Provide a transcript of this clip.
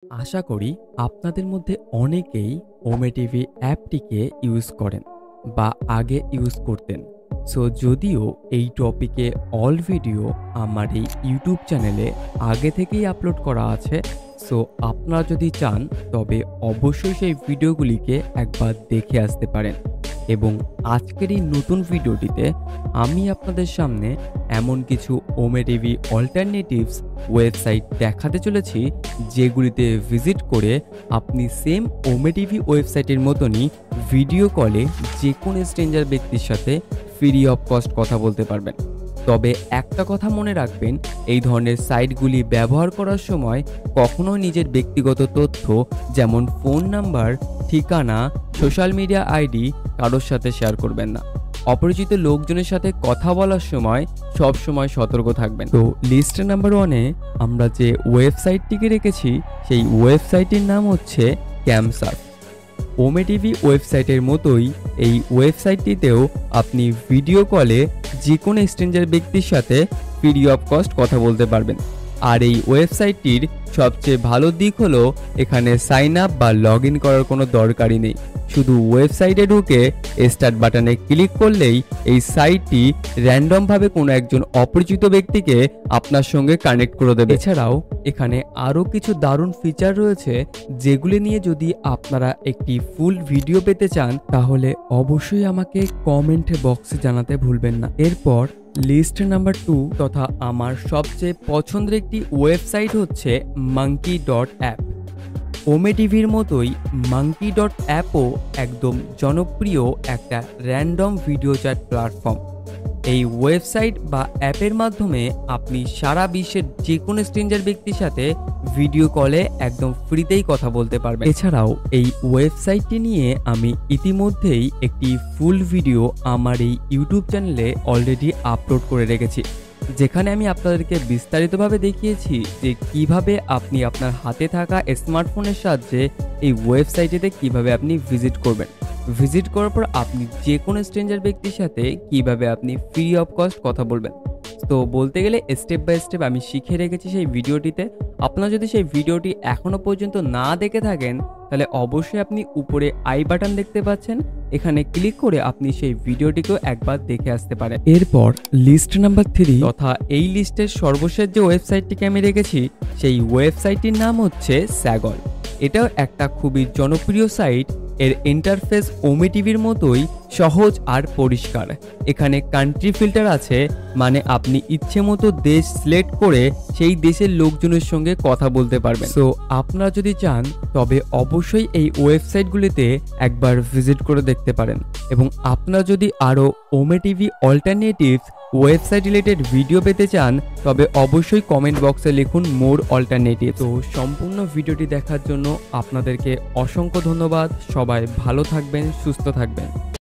আশা করি আপনাদের মধ্যে অনেকেই ওমে টিভি অ্যাপটিকে ইউজ করেন বা আগে ইউজ করতেন। সো যদিও এই টপিকে অল ভিডিও আমার এই ইউটিউব চ্যানেলে আগে থেকেই আপলোড করা আছে, সো আপনারা যদি চান তবে অবশ্যই সেই ভিডিওগুলিকে একবার দেখে আসতে পারেন। এবং আজকের এই নতুন ভিডিওটিতে আমি আপনাদের সামনে এমন কিছু ওমে টিভি অল্টারনেটিভস ওয়েবসাইট দেখাতে চলেছি, যেগুলিতে ভিজিট করে আপনি সেম ওমে টিভি ওয়েবসাইটের মতনই ভিডিও কলে যে কোনো স্ট্রেঞ্জার ব্যক্তির সাথে ফ্রি অফ কস্ট কথা বলতে পারবেন। তবে একটা কথা মনে রাখবেন, এই ধরনের সাইটগুলি ব্যবহার করার সময় কখনো নিজের ব্যক্তিগত তথ্য যেমন ফোন নাম্বার, ঠিকানা, সোশ্যাল মিডিয়া আইডি কারোর সাথে শেয়ার করবেন না। অপরিচিত লোকজনের সাথে কথা বলার সময় সব সময় সতর্ক থাকবেন। তো লিস্ট নাম্বার 1-এ আমরা যে ওয়েবসাইটটিকে রেখেছি সেই ওয়েবসাইটটির নাম হচ্ছে ক্যামসার্ফ। ওমে টিভি ওয়েবসাইটের মতোই এই ওয়েবসাইটটিতেও আপনি ভিডিও কলে যে কোনো স্ট্রেঞ্জার ব্যক্তির সাথে ফ্রি অফ কস্ট কথা বলতে পারবেন। আর এই ওয়েবসাইটটির সবচেয়ে ভালো দিক হলো এখানে সাইন আপ বা লগ ইন করার কোনো দরকারই নেই। শুধু ওয়েবসাইটে ঢুকে স্টার্ট বাটনে ক্লিক করলেই এই সাইটটি র্যান্ডমভাবে কোনো একজন অপরিচিত ব্যক্তিকে আপনার সঙ্গে কানেক্ট করে দেবে। এছাড়াও এখানে আরও কিছু দারুণ ফিচার রয়েছে, যেগুলি নিয়ে যদি আপনারা একটি ফুল ভিডিও পেতে চান তাহলে অবশ্যই আমাকে কমেন্ট বক্সে জানাতে ভুলবেন না। এরপর লিস্ট নাম্বার 2 তথা আমার সবচেয়ে পছন্দের একটি ওয়েবসাইট হচ্ছে monkey.app। ওমে টিভির মতোই monkey.appও একদম জনপ্রিয় একটা র্যান্ডম ভিডিও চ্যাট প্ল্যাটফর্ম। এই ওয়েবসাইট বা অ্যাপের মাধ্যমে আপনি সারা বিশ্বের যে কোনো স্ট্রেঞ্জার ব্যক্তির সাথে ভিডিও কলে একদম ফ্রিতেই কথা বলতে পারবেন। এছাড়াও এই ওয়েবসাইটটি নিয়ে আমি ইতিমধ্যেই একটি ফুল ভিডিও আমার এই ইউটিউব চ্যানেলে অলরেডি আপলোড করে রেখেছি, যেখানে আমি আপনাদেরকে বিস্তারিতভাবে দেখিয়েছি যে কিভাবে আপনি আপনার হাতে থাকা স্মার্টফোনের সাহায্যে এই ওয়েবসাইটেতে কিভাবে আপনি ভিজিট করবেন। ভিজিট করার পর আপনি যে কোনো স্ট্রেঞ্জার ব্যক্তির সাথে কিভাবে আপনি ফ্রি অফ কস্ট কথা বলবেন। তো বলতে গেলে স্টেপ বাই স্টেপ আমি শিখে রেখেছি সেই ভিডিওটিতে। আপনারা যদি সেই ভিডিওটি এখনও পর্যন্ত না দেখে থাকেন তাহলে অবশ্যই আপনি উপরে আই বাটন দেখতে পাচ্ছেন, এখানে ক্লিক করে আপনি সেই ভিডিওটিকেও একবার দেখে আসতে পারেন। এরপর লিস্ট নাম্বার 3 তথা এই লিস্টের সর্বশেষ যে ওয়েবসাইটটিকে আমি রেখেছি সেই ওয়েবসাইটটির নাম হচ্ছে স্যাগল। এটাও একটা খুবই জনপ্রিয় সাইট। এর ইন্টারফেস ওমে টিভির মতোই সহজ আর পরিষ্কার। এখানে কান্ট্রি ফিল্টার আছে, মানে আপনি ইচ্ছে মতো দেশ সিলেক্ট করে সেই দেশের লোকজনের সঙ্গে কথা বলতে পারবেন। সো আপনারা যদি চান তবে অবশ্যই এই ওয়েবসাইটগুলিতে একবার ভিজিট করে দেখতে পারেন। এবং আপনারা যদি আরও Ome TV alternatives website related video পেতে চান তবে অবশ্যই কমেন্ট বক্সে লিখুন মোর অল্টারনেটিভ। তো সম্পূর্ণ ভিডিওটি দেখার জন্য আপনাদেরকে অসংখ্য ধন্যবাদ। সবাই ভালো থাকবেন, সুস্থ থাকবেন।